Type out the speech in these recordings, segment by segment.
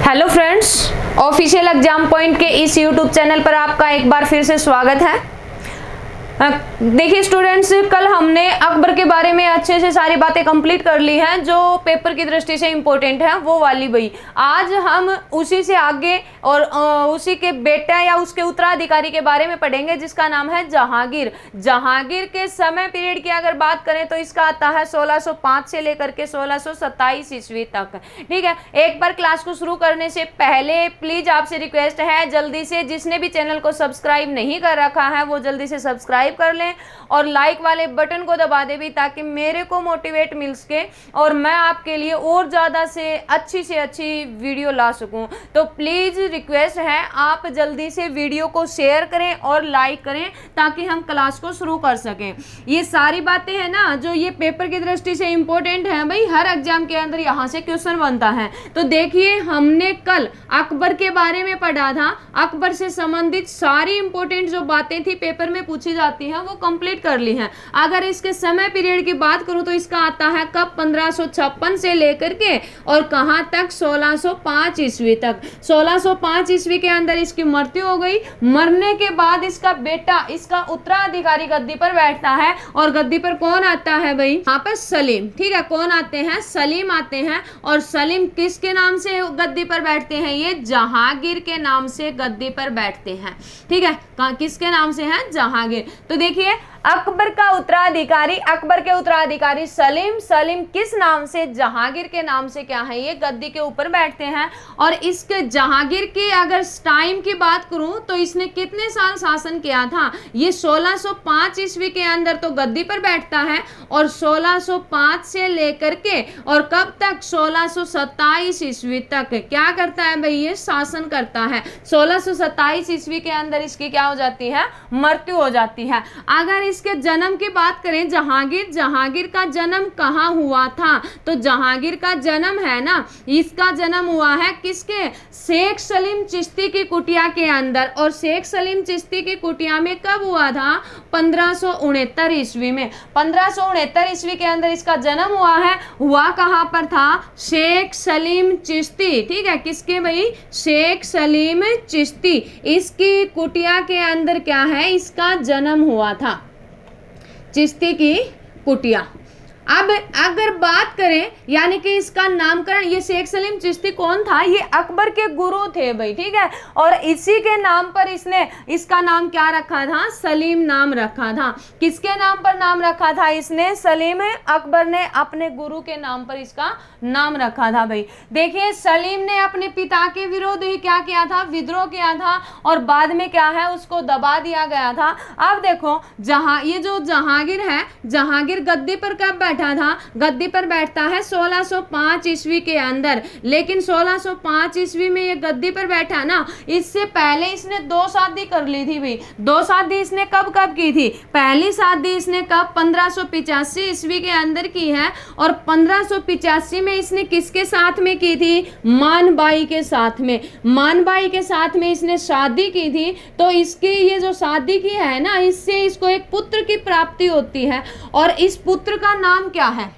Hello friends, official exam point के इस YouTube channel पर आपका एक बार फिर से स्वागत है। देखिए स्टूडेंट्स, कल हमने अकबर के बारे में अच्छे से सारी बातें कंप्लीट कर ली हैं जो पेपर की दृष्टि से इम्पोर्टेंट है वो वाली बई। आज हम उसी से आगे और उसी के बेटा या उसके उत्तराधिकारी के बारे में पढ़ेंगे जिसका नाम है जहांगीर। जहांगीर के समय पीरियड की अगर बात करें तो इसका आता है 1605 से लेकर के 1627 ईस्वी तक। ठीक है, एक बार क्लास को शुरू करने से पहले प्लीज आपसे रिक्वेस्ट है जल्दी से, जिसने भी चैनल को सब्सक्राइब नहीं कर रखा है वो जल्दी से सब्सक्राइब कर लें और लाइक वाले बटन को दबा दे भी, ताकि मेरे को मोटिवेट मिल सके और मैं आपके लिए और ज़्यादा से अच्छी वीडियो ला सकूं। तो प्लीज़ रिक्वेस्ट है आप जल्दी से वीडियो को शेयर करें और लाइक करें ताकि हम क्लास को शुरू कर सकें। ये सारी बातें हैं ना जो ये पेपर की दृष्टि से इम्पोर्टेंट है भाई, हर एग्जाम के अंदर यहाँ से क्वेश्चन बनता है। तो देखिए हमने कल अकबर के बारे में पढ़ा था, अकबर से संबंधित सारी इंपॉर्टेंट जो बातें थी पेपर में पूछी जाती हैं वो कंप्लीट कर ली हैं। अगर इसके समय पीरियड की बात करूं तो इसका आता है कब 1556 से लेकर के और कहां तक 1605 ईस्वी तक। 1605 ईस्वी के अंदर इसकी मृत्यु हो गई। मरने के बाद इसका बेटा इसका उत्तराधिकारी गद्दी पर बैठता है और गद्दी पर कौन आता है भाई, यहाँ पर सलीम। ठीक है, कौन आते हैं? सलीम आते हैं। और सलीम किसके नाम से गद्दी पर बैठते हैं? ये जहांगीर के नाम से गद्दी पर बैठते हैं। ठीक है, किसके नाम से है? जहांगीर। तो देखिए अकबर का उत्तराधिकारी, अकबर के उत्तराधिकारी सलीम, सलीम किस नाम से? जहांगीर के नाम से क्या है, ये गद्दी के ऊपर बैठते हैं। और इसके जहांगीर की अगर टाइम की बात करूं तो इसने कितने साल शासन किया था? ये 1605 ईस्वी के अंदर तो गद्दी पर बैठता है और 1605 से लेकर के और कब तक? 1627 ईस्वी तक क्या करता है भाई, ये शासन करता है। 1627 ईस्वी के अंदर इसकी क्या हो जाती है? मृत्यु हो जाती है। अगर इसके जन्म की बात करें जहांगीर, जहांगीर का जन्म कहाँ हुआ था? तो जहांगीर का जन्म है ना, इसका जन्म हुआ है किसके? शेख सलीम चिश्ती की कुटिया के अंदर। और शेख सलीम चिश्ती की कुटिया में कब हुआ था? 1569 ईस्वी में। 1569 ईस्वी के अंदर इसका जन्म हुआ है। हुआ कहाँ पर था? शेख सलीम चिश्ती। ठीक है, किसके भाई? शेख सलीम चिश्ती, इसकी कुटिया के अंदर क्या है, इसका जन्म हुआ था, चिश्ती की कुटिया। अब अगर बात करें यानी कि इसका नामकरण, ये शेख सलीम चिश्ती कौन था? ये अकबर के गुरु थे भाई। ठीक है, और इसी के नाम पर इसने इसका नाम क्या रखा था? सलीम नाम रखा था। किसके नाम पर नाम रखा था इसने? सलीम। अकबर ने अपने गुरु के नाम पर इसका नाम रखा था भाई। देखिए सलीम ने अपने पिता के विरोध ही क्या किया था? विद्रोह किया था और बाद में क्या है, उसको दबा दिया गया था। अब देखो ये जो जहांगीर है, जहांगीर गद्दी पर कब बैठा था? गद्दी पर बैठता है 1605 ईस्वी के अंदर। लेकिन 1605 ईस्वी में ये गद्दी पर बैठा ना, इससे पहले इसने 2 शादी कर ली थी भाई। 2 शादी इसने कब कब की थी? पहली शादी इसने कब? 1585 ईस्वी के अंदर की है। और 1585 में इसने किसके साथ में की थी? मानबाई के साथ में। मानबाई के साथ में इसने शादी की थी। तो इसकी ये जो शादी की है ना, इससे इसको एक पुत्र की प्राप्ति होती है। और इस पुत्र का नाम क्या है?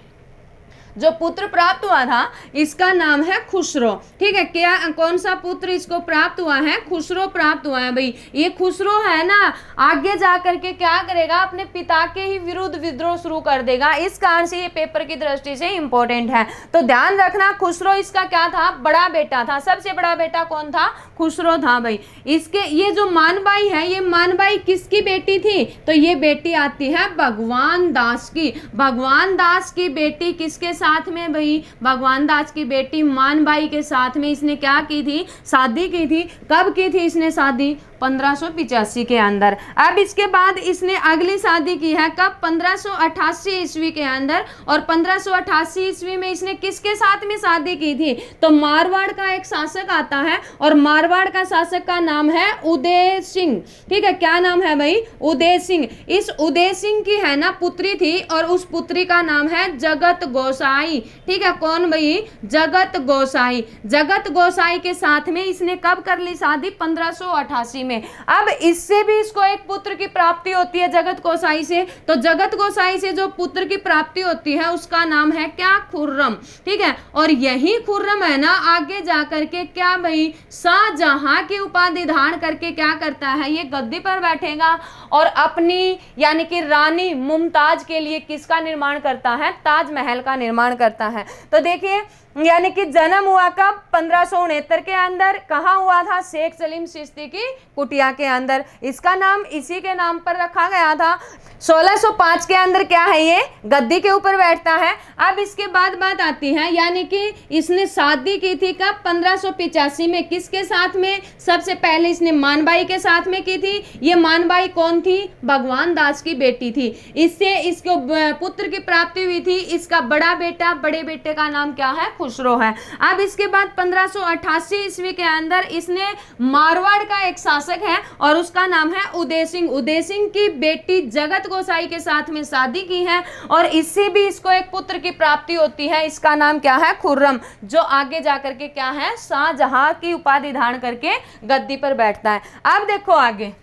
जो पुत्र प्राप्त हुआ था इसका नाम है खुसरो। ठीक है, क्या कौन सा पुत्र इसको प्राप्त हुआ है? खुसरो प्राप्त हुआ है भाई। ये खुसरो है ना, आगे जा करके क्या करेगा? अपने पिता के ही विरुद्ध विद्रोह शुरू कर देगा। इस कारण से ये पेपर की दृष्टि से इंपॉर्टेंट है। तो ध्यान रखना, खुसरो इसका क्या था? बड़ा बेटा था। सबसे बड़ा बेटा कौन था? खुसरो था भाई। इसके ये जो मानबाई है, ये मानबाई किसकी बेटी थी? तो ये बेटी आती है भगवान दास की। भगवान दास की बेटी किसके साथ में भाई? भगवान दास की बेटी मानबाई के साथ में इसने क्या की थी? शादी की थी। कब की थी इसने शादी? 1585 के अंदर। अब इसके बाद इसने अगली शादी की है कब? 1588 ईस्वी के अंदर। और 1588 ईस्वी में इसने किसके साथ में शादी की थी? तो मारवाड़ का एक शासक आता है और मारवाड़ का शासक का नाम है उदय सिंह। ठीक है, क्या नाम है भाई? उदय सिंह। इस उदय सिंह की है ना पुत्री थी और उस पुत्री का नाम है जगत गोसाई। ठीक है, कौन भाई? जगत गोसाई। जगत गोसाई के साथ में इसने कब कर ली शादी? 1588 में। अब इससे भी इसको एक पुत्र की प्राप्ति होती है जगत गोसाई से। तो जगत गोसाई से जो पुत्र की प्राप्ति होती है उसका नाम है क्या, खुर्रम। ठीक है, और यही खुर्रम है ना आगे जाकर के क्या भाई, शाहजहां की उपाधि धारण करके क्या करता है, ये गद्दी पर बैठेगा और अपनी यानी कि रानी मुमताज के लिए किसका निर्माण करता है, ताजमहल का निर्माण करता है। तो देखिए यानी कि जन्म हुआ कब, 1569 के अंदर। कहाँ हुआ था, शेख सलीम चिश्ती की कुटिया के अंदर। इसका नाम इसी के नाम पर रखा गया था। 1605 के अंदर क्या है, ये गद्दी के ऊपर बैठता है। अब इसके बाद बात आती है यानी कि इसने शादी की थी कब, 1585 में। किसके साथ में, सबसे पहले इसने मानबाई के साथ में की थी। ये मानबाई कौन थी, भगवान दास की बेटी थी। इससे इसको पुत्र की प्राप्ति हुई थी। इसका बड़ा बेटा, बड़े बेटे का नाम क्या है, खुसरो है। अब इसके बाद 1588 ईस्वी के अंदर इसने मारवाड़ का एक शासक है और उसका नाम है उदय सिंह। उदय सिंह की बेटी जगत गोसाई के साथ में शादी की है और इससे भी इसको एक पुत्र की प्राप्ति होती है। इसका नाम क्या है, खुर्रम, जो आगे जाकर के क्या है, शाहजहां की उपाधि धारण करके गद्दी पर बैठता है। अब देखो आगे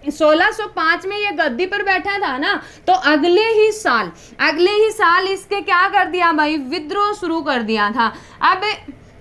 1605 में ये गद्दी पर बैठा था ना, तो अगले ही साल इसके क्या कर दिया भाई, विद्रोह शुरू कर दिया था। अब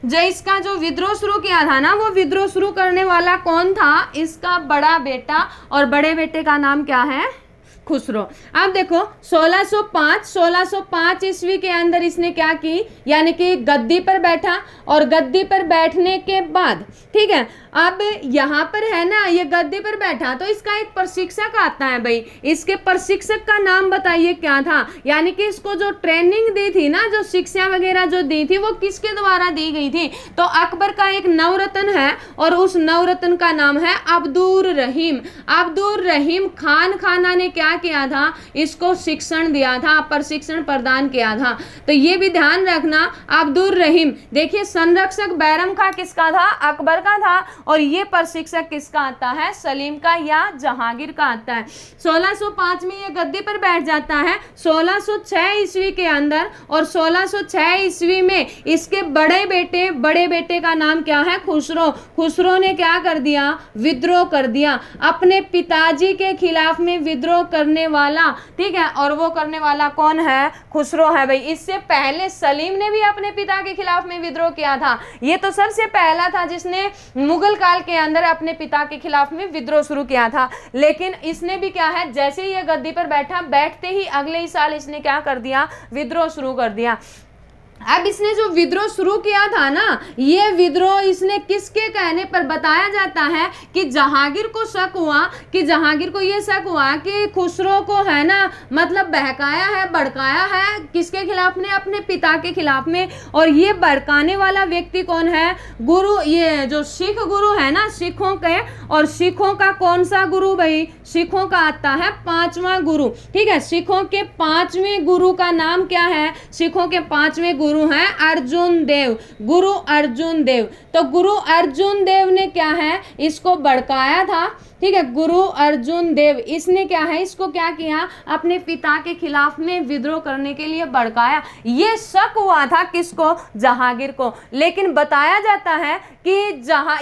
जो इसका जो विद्रोह शुरू किया था ना, वो विद्रोह शुरू करने वाला कौन था, इसका बड़ा बेटा, और बड़े बेटे का नाम क्या है, खुसरो। अब देखो 1605 ईस्वी के अंदर इसने क्या की, यानी कि गद्दी पर बैठा और गद्दी पर बैठने के बाद ठीक है, अब यहाँ पर है ना, ये गद्दी पर बैठा तो इसका एक प्रशिक्षक आता है भाई। इसके प्रशिक्षक का नाम बताइए क्या था, यानी कि इसको जो ट्रेनिंग दी थी ना, जो शिक्षा वगैरह जो दी थी, वो किसके द्वारा दी गई थी। तो अकबर का एक नवरत्न है और उस नवरत्न का नाम है अब्दुर रहीम। अब्दुर रहीम खान खाना ने क्या किया था, इसको शिक्षण दिया था, प्रशिक्षण प्रदान किया था। तो ये भी ध्यान रखना, अब्दुर रहीम। देखिए संरक्षक बैरम खां किसका था, अकबर का था, और ये प्रशिक्षक किसका आता है, सलीम का या जहांगीर का आता है। 1605 में ये गद्दी पर बैठ जाता है। 1606 ईस्वी के अंदर और 1606 ईस्वी में इसके बड़े बेटे का नाम क्या है, खुसरो। खुसरो ने क्या कर दिया, विद्रोह कर दिया, अपने पिताजी के खिलाफ में विद्रोह करने वाला। ठीक है, और वो करने वाला कौन है, खुसरो है भाई। इससे पहले सलीम ने भी अपने पिता के खिलाफ में विद्रोह किया था। ये तो सबसे पहला था जिसने मुगल काल के अंदर अपने पिता के खिलाफ में विद्रोह शुरू किया था। लेकिन इसने भी क्या है, जैसे ही ये गद्दी पर बैठा, बैठते ही अगले ही साल इसने क्या कर दिया, विद्रोह शुरू कर दिया। अब इसने जो विद्रोह शुरू किया था ना, ये विद्रोह इसने किसके कहने पर, बताया जाता है कि जहांगीर को शक हुआ, कि जहांगीर को ये शक हुआ कि खुसरो को है ना, मतलब बहकाया है, भड़काया है, किसके खिलाफ में, अपने पिता के खिलाफ में। और ये भड़काने वाला व्यक्ति कौन है, गुरु, ये जो सिख गुरु है ना, सिखों के, और सिखों का कौन सा गुरु भाई, सिखों का आता है 5वां गुरु। ठीक है, सिखों के 5वें गुरु का नाम क्या है, सिखों के 5वें गुरु हैं अर्जुन देव, गुरु अर्जुन देव। तो गुरु अर्जुन देव ने क्या है, इसको भड़काया था। ठीक है, गुरु अर्जुन देव, इसने क्या है, इसको क्या किया, अपने पिता के खिलाफ में विद्रोह करने के लिए भड़काया। ये शक हुआ था किसको, जहांगीर को। लेकिन बताया जाता है कि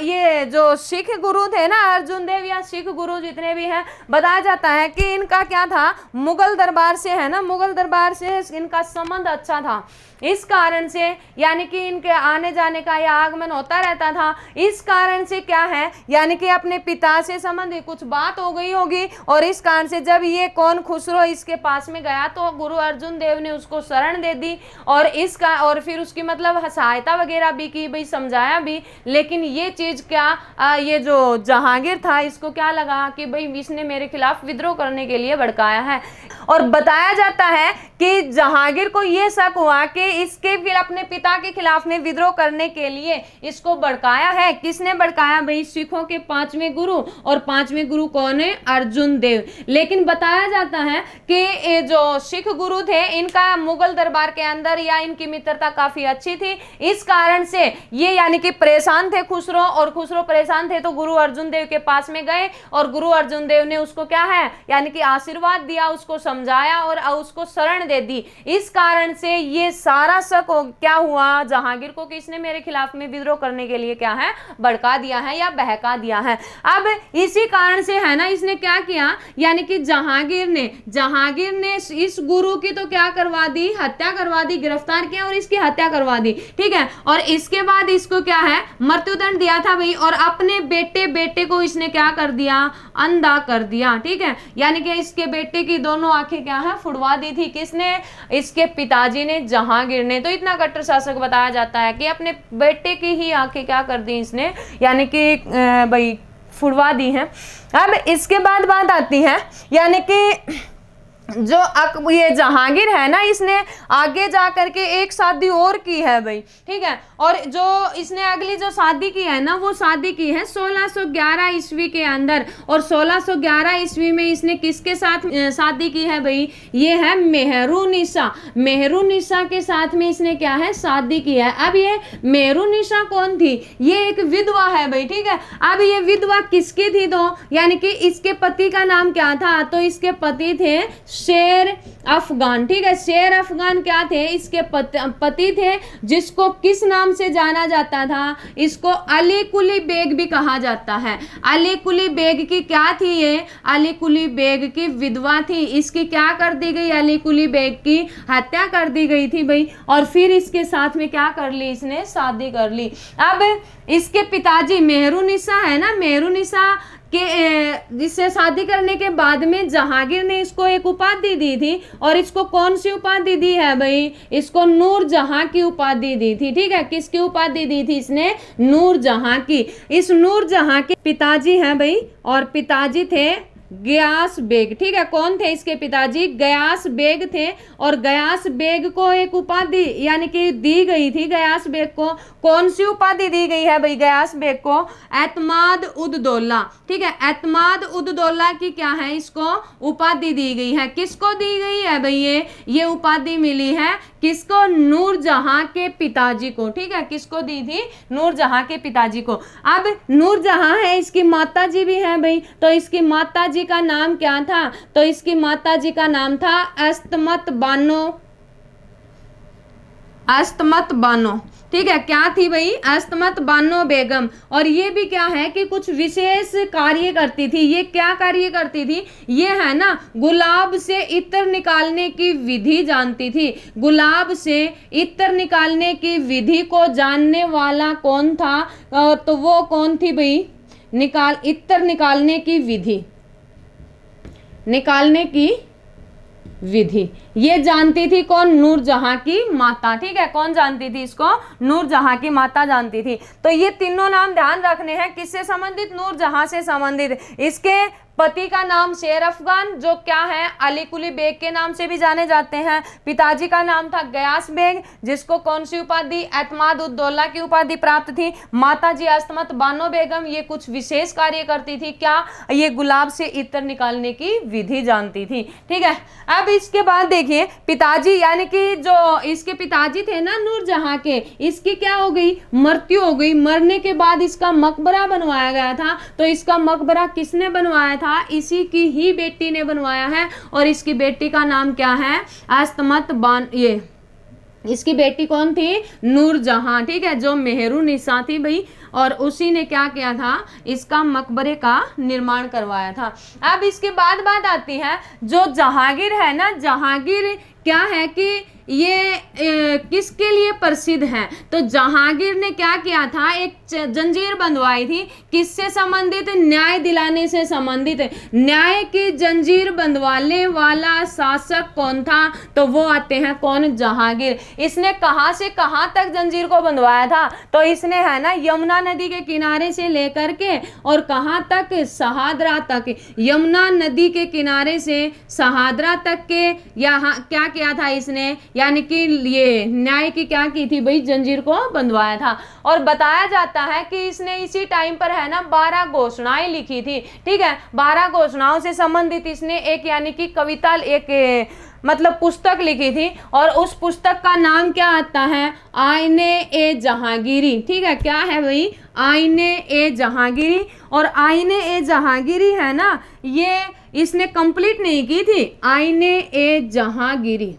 ये जो सिख गुरु थे ना, अर्जुन देव या सिख गुरु जितने भी हैं, बताया जाता है कि इनका क्या था, मुगल दरबार से है ना, मुगल दरबार से इनका संबंध अच्छा था। इस कारण से यानी कि इनके आने जाने का या आगमन होता रहता था। इस कारण से क्या है, यानी कि अपने पिता से संबंधित कुछ बात हो गई होगी, और इस कारण से जब ये कौन, खुसरो इसके पास में गया, तो गुरु अर्जुन देव ने उसको शरण दे दी और फिर उसकी मतलब सहायता वगैरह भी की भाई, समझाया भी। लेकिन ये चीज क्या, ये जो जहांगीर था, इसको क्या लगा कि भाई इसने मेरे खिलाफ विद्रोह करने के लिए भड़काया है। और बताया जाता है कि जहांगीर को ये शक हुआ कि इसके फिर अपने पिता के खिलाफ में विद्रोह करने के लिए इसको भड़काया है। किसने भड़काया भाई, सिखों के 5वें गुरु और पांचवें गुरु कौन है? अर्जुन देव। लेकिन बताया जाता है कि ये जो सिख गुरु थे इनका मुगल दरबार के अंदर या इनकी मित्रता काफी अच्छी थी, इस कारण से ये यानी कि परेशान थे खुसरो, और खुसरो परेशान थे तो गुरु अर्जुन देव के पास में गए और गुरु अर्जुन देव ने उसको क्या है यानी कि आशीर्वाद दिया, उसको समझाया और उसको शरण दे दी। इस कारण से ये सारा शक क्या हुआ, जहांगीर को किसने मेरे खिलाफ में विद्रोह करने के लिए क्या है भड़का दिया है या बहका दिया है। अब इसी कारण से है ना इसने क्या किया यानी कि जहांगीर ने इस गुरु की तो क्या करवा दी, हत्या करवा दी, गिरफ्तार किया और इसकी हत्या करवा दी, ठीक है। और इसके बाद इसको क्या है मृत्युदंड दिया था भाई, और अपने बेटे को इसने क्या कर दिया, अंधा कर दिया, ठीक है। यानी कि इसके बेटे की दोनों आंखें क्या है फुड़वा दी थी, किसने? इसके पिताजी ने, जहांगीर ने। तो इतना कट्टर शासक बताया जाता है कि अपने बेटे की ही आंखें क्या कर दी इसने यानी कि भाई फुड़वा दी हैं। अब इसके बाद बात आती है यानी कि जो ये जहांगीर है ना इसने आगे जा करके एक शादी और की है भाई, ठीक है। और जो इसने अगली जो शादी की है ना वो शादी की है 1611 ईस्वी के अंदर, और 1611 ईस्वी में इसने किसके साथ शादी की है भाई? ये है मेहरुनिसा के साथ में इसने क्या है शादी की है। अब ये मेहरुनिसा कौन थी? ये एक विधवा है भाई, ठीक है। अब ये विधवा किसकी थी? तो यानी कि इसके पति का नाम क्या था? तो इसके पति थे शेर अफगान, ठीक है। शेर अफगान क्या थे? इसके पति थे, जिसको किस नाम से जाना जाता था? इसको अली कुली बेग भी कहा जाता है। अली कुली बेग की क्या थी? ये अली कुली बेग की विधवा थी। इसकी क्या कर दी गई? अली कुली बेग की हत्या कर दी गई थी भाई, और फिर इसके साथ में क्या कर ली इसने शादी कर ली। अब इसके पिताजी मेहरुनिसा है ना, मेहरुनिसा के जिससे शादी करने के बाद में जहांगीर ने इसको एक उपाधि दी थी, और इसको कौन सी उपाधि दी है भाई? इसको नूरजहां की उपाधि दी थी, ठीक है। किसकी उपाधि दी थी इसने? नूरजहां की। इस नूरजहां के पिताजी हैं भाई, और पिताजी थे गयास बेग, ठीक है। कौन थे इसके पिताजी? गयास बेग थे, और गयास बेग को एक उपाधि यानी कि दी गई थी। गयास बेग को कौन सी उपाधि दी गई है भाई? गयास बेग को एतमाद उद दौला, ठीक है। एतमाद उद दौला की क्या है इसको उपाधि दी गई है। किसको दी गई है भाई? ये उपाधि मिली है किसको? नूरजहां के पिताजी को, ठीक है। किसको दी थी? नूरजहां के पिताजी को। अब नूरजहां है, इसकी माताजी भी है भाई, तो इसकी माताजी का नाम क्या था? तो इसकी माताजी का नाम था अस्तमत बानो, ठीक है। क्या थी भाई? अस्तमत बानो बेगम। और ये भी क्या है कि कुछ विशेष कार्य करती थी। ये क्या कार्य करती थी? ये है ना गुलाब से इत्र निकालने की विधि जानती थी। गुलाब से इत्र निकालने की विधि को जानने वाला कौन था? तो वो कौन थी भाई? इत्र निकालने की विधि ये जानती थी कौन? नूरजहां की माता, ठीक है। कौन जानती थी इसको? नूरजहां की माता जानती थी। तो ये तीनों नाम ध्यान रखने हैं, किससे संबंधित? नूरजहां से संबंधित। इसके पति का नाम शेर अफगान, जो क्या है अली कुली बेग के नाम से भी जाने जाते हैं। पिताजी का नाम था गयास बेग, जिसको कौन सी उपाधि? एतमाद उद दौला की उपाधि प्राप्त थी। माताजी अस्तमत बानो बेगम ये कुछ विशेष कार्य करती थी। क्या? ये गुलाब से इत्र निकालने की विधि जानती थी, ठीक है। अब इसके बाद देखिए पिताजी यानी कि जो इसके पिताजी थे ना नूरजहां के, इसकी क्या हो गई? मृत्यु हो गई। मरने के बाद इसका मकबरा बनवाया गया था। तो इसका मकबरा किसने बनवाया था? इसी की ही बेटी ने बनवाया है, और इसकी बेटी का नाम क्या है? अस्तमत ये इसकी बेटी कौन थी? नूरजहां, ठीक है, जो मेहरुनिसा थी भाई, और उसी ने क्या किया था? इसका मकबरे का निर्माण करवाया था। अब इसके बाद बात आती है जो जहांगीर है ना, जहांगीर क्या है कि ये किसके लिए प्रसिद्ध है? तो जहांगीर ने क्या किया था? एक जंजीर बंधवाई थी। किससे संबंधित? न्याय दिलाने से संबंधित। न्याय की जंजीर बंधवाने वाला शासक कौन था? तो वो आते हैं कौन? जहांगीर। इसने कहां से कहां तक जंजीर को बंधवाया था? तो इसने है ना यमुना नदी के किनारे से लेकर के और कहां तक? शहादरा तक। यमुना नदी के किनारे से शहादरा तक के यहाँ क्या किया था इसने? यानी कि ये न्याय की क्या की थी भाई, जंजीर को बंधवाया था। और बताया जाता है कि इसने इसी टाइम पर है ना 12 घोषणाएं लिखी थी, ठीक है। 12 घोषणाओं से संबंधित इसने एक यानी कि कविता, एक मतलब पुस्तक लिखी थी, और उस पुस्तक का नाम क्या आता है, आईने ए जहांगीरी, ठीक है। क्या है भाई, आईने ए जहांगीरी। और आईने ए जहांगीरी है ना, ये इसने कंप्लीट नहीं की थी, आईने ए जहांगीरी।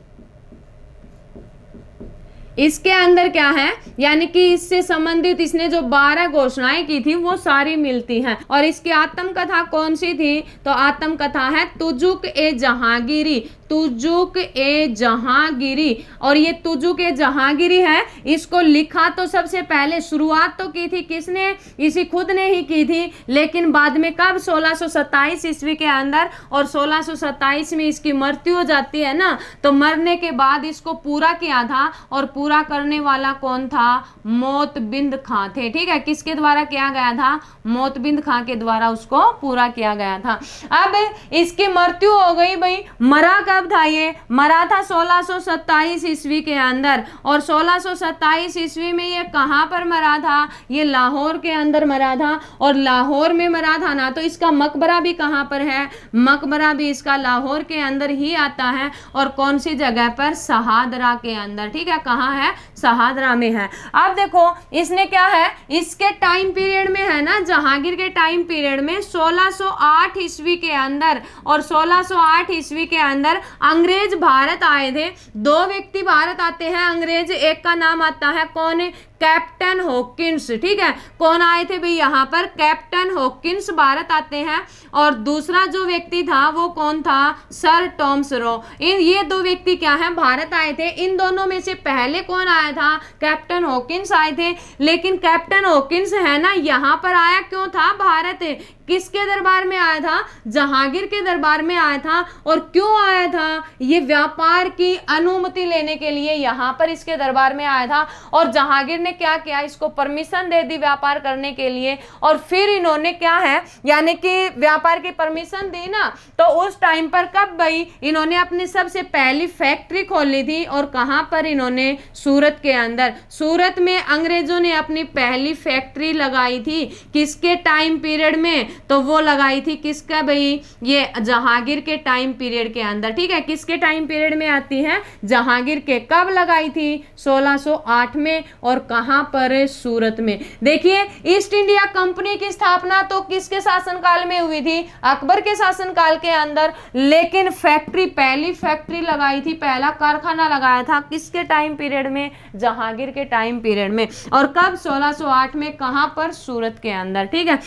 इसके अंदर क्या है, यानी कि इससे संबंधित इसने जो 12 घोषणाएं की थी वो सारी मिलती हैं। और इसकी आत्मकथा कौन सी थी, तो आत्मकथा है तुजुक ए जहांगीरी, तुजुक ए जहांगीरी। और ये तुजुक ए जहांगीरी है, इसको लिखा तो सबसे पहले, शुरुआत तो की थी किसने, इसी खुद ने ही की थी, लेकिन बाद में कब, 1627 ईस्वी के अंदर। और 1627 में इसकी मृत्यु हो जाती है ना, तो मरने के बाद इसको पूरा किया था, और पूरा करने वाला कौन था, मोतबिंद खां थे, ठीक है। किसके द्वारा किया गया था, मोतबिंद खां के द्वारा उसको पूरा किया गया था। अब इसकी मृत्यु हो गई भाई, मरा कब था, ये मरा था 1627 ईस्वी के अंदर। और 1627 ईस्वी में ये कहां पर मरा था, ये लाहौर के अंदर मरा था। और लाहौर में मरा था ना, तो इसका मकबरा भी कहां पर है, मकबरा भी इसका लाहौर के अंदर ही आता है। और कौन सी जगह पर, शहादरा के अंदर, ठीक है। कहां है, शहादरा में है। अब देखो इसने क्या है, इसके टाइम पीरियड में है ना, जहांगीर के टाइम पीरियड में 1608 ईस्वी के अंदर, और 1608 ईस्वी के अंदर अंग्रेज भारत आए थे। 2 व्यक्ति भारत आते हैं अंग्रेज, एक का नाम आता है कौन, कैप्टन हॉकिंस, ठीक है। कौन आए थे भाई यहाँ पर, कैप्टन हॉकिंस भारत आते हैं। और दूसरा जो व्यक्ति था वो कौन था, सर टॉमस रो। ये 2 व्यक्ति क्या है, भारत आए थे। इन दोनों में से पहले कौन आया था, कैप्टन हॉकिंस आए थे। लेकिन कैप्टन हॉकिंस है ना, यहाँ पर आया क्यों था भारत, किसके दरबार में आया था, जहांगीर के दरबार में आया था। और क्यों आया था, ये व्यापार की अनुमति लेने के लिए यहाँ पर इसके दरबार में आया था। और जहांगीर ने क्या किया, इसको परमिशन दे दी व्यापार करने के लिए। और फिर इन्होंने क्या है, यानी कि व्यापार की परमिशन दी ना, तो उस टाइम पर कब भाई इन्होंने अपनी सबसे पहली फैक्ट्री खोली थी। और कहां पर, इन्होंने सूरत के अंदर, सूरत में अंग्रेजों ने अपनी पहली फैक्ट्री लगाई थी। किसके टाइम पीरियड में, तो वो लगाई थी किसका भाई, ये जहांगीर के टाइम पीरियड के अंदर, ठीक है। किसके टाइम पीरियड में आती है, जहांगीर के। कब लगाई थी, 1608 में। और कहां पर, सूरत में। देखिए ईस्ट इंडिया कंपनी की स्थापना तो किसके शासनकाल में हुई थी, अकबर के शासनकाल के अंदर। लेकिन फैक्ट्री, पहली फैक्ट्री लगाई थी, पहला कारखाना लगाया था किसके टाइम पीरियड में, जहांगीर के टाइम पीरियड में। और कब, 1608 में। कहां पर, सूरत के अंदर, ठीक है।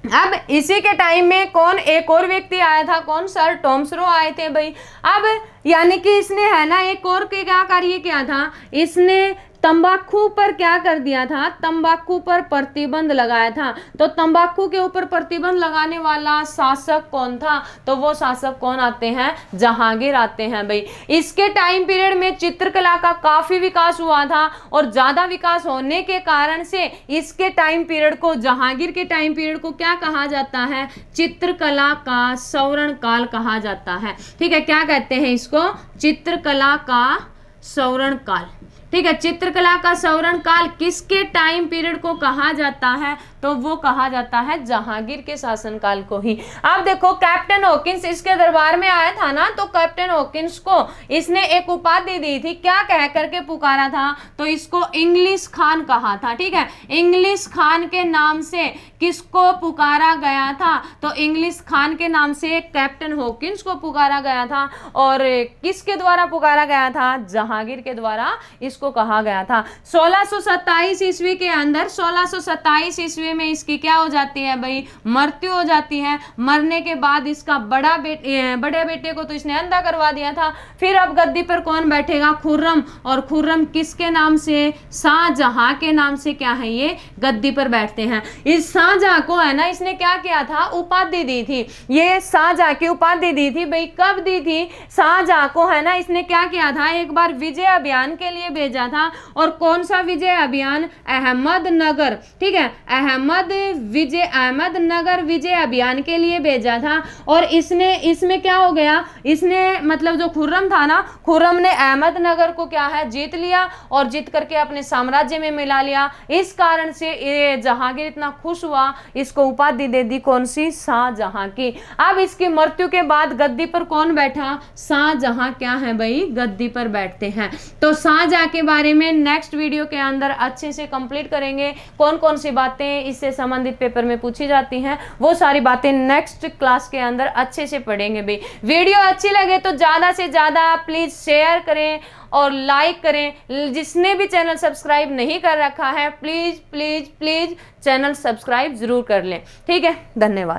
अब इसी के टाइम में कौन, एक और व्यक्ति आया था, कौन, सर टॉमस रो आए थे भाई। अब यानी कि इसने है ना एक और के क्या कार्य किया था, इसने तंबाकू पर क्या कर दिया था, तंबाकू पर प्रतिबंध लगाया था। तो तंबाकू के ऊपर प्रतिबंध लगाने वाला शासक कौन था, तो वो शासक कौन आते हैं, जहांगीर आते हैं भाई। इसके टाइम पीरियड में चित्रकला का काफी विकास हुआ था। और ज्यादा विकास होने के कारण से इसके टाइम पीरियड को, जहांगीर के टाइम पीरियड को क्या कहा जाता है, चित्रकला का स्वर्ण काल कहा जाता है, ठीक है। क्या कहते हैं इसको, चित्रकला का स्वर्ण काल, ठीक है। चित्रकला का स्वर्ण काल किसके टाइम पीरियड को कहा जाता है, तो वो कहा जाता है जहांगीर के शासनकाल को ही। अब देखो कैप्टन हॉकिंस इसके दरबार में आया था ना, तो कैप्टन हॉकिंस को इसने एक उपाधि दी थी, क्या कह करके पुकारा था, तो इसको इंग्लिश खान कहा था, ठीक है। इंग्लिश खान के नाम से किसको पुकारा गया था, तो इंग्लिश खान के नाम से कैप्टन हॉकिंस को पुकारा गया था। और किसके द्वारा पुकारा गया था, जहांगीर के द्वारा इसको कहा गया था। 1627 ईस्वी के अंदर, 1627 ईस्वी में इसकी क्या हो जाती है भाई, मृत्यु हो जाती है। मरने के बाद इसका बड़े बेटे को तो इसने अंधा करवा दिया था। फिर अब गद्दी पर कौन बैठेगा, खुर्रम। और खुर्रम किसके नाम से, शाहजहां के नाम से क्या है, ये गद्दी पर बैठते हैं। इस शाहजहां को है ना, इसने क्या किया था, उपाधि दी थी। ये शाहजहां की उपाधि दी थी भाई, कब दी थी, शाहजहां को है ना इसने क्या किया था, एक बार विजय अभियान के लिए भेजा भेजा था। और कौन सा विजय अभियान? अहमदनगर, ठीक है, अहमदनगर विजय अभियान के लिए भेजा था। और इसमें क्या हो गया, इसने मतलब जो खुर्रम था ना, खुर्रम ने अहमदनगर को क्या है, जीत लिया और जीत करके अपने साम्राज्य में मिला लिया। इस कारण से ये जहांगीर इतना खुश हुआ, इसको उपाधि दे दी, कौन सी? शाहजहां की। अब इसकी मृत्यु के बाद गद्दी पर कौन बैठा? शाहजहां क्या है भाई, गद्दी पर बैठते हैं। तो शाहजहां के बारे में नेक्स्ट वीडियो के अंदर अच्छे से कंप्लीट करेंगे। कौन कौन सी बातें इससे संबंधित पेपर में पूछी जाती हैं, वो सारी बातें नेक्स्ट क्लास के अंदर अच्छे से पढ़ेंगे भाई। वीडियो अच्छी लगे तो ज़्यादा से ज़्यादा प्लीज़ शेयर करें और लाइक करें। जिसने भी चैनल सब्सक्राइब नहीं कर रखा है, please please please channel subscribe ज़रूर कर लें। ठीक है, धन्यवाद।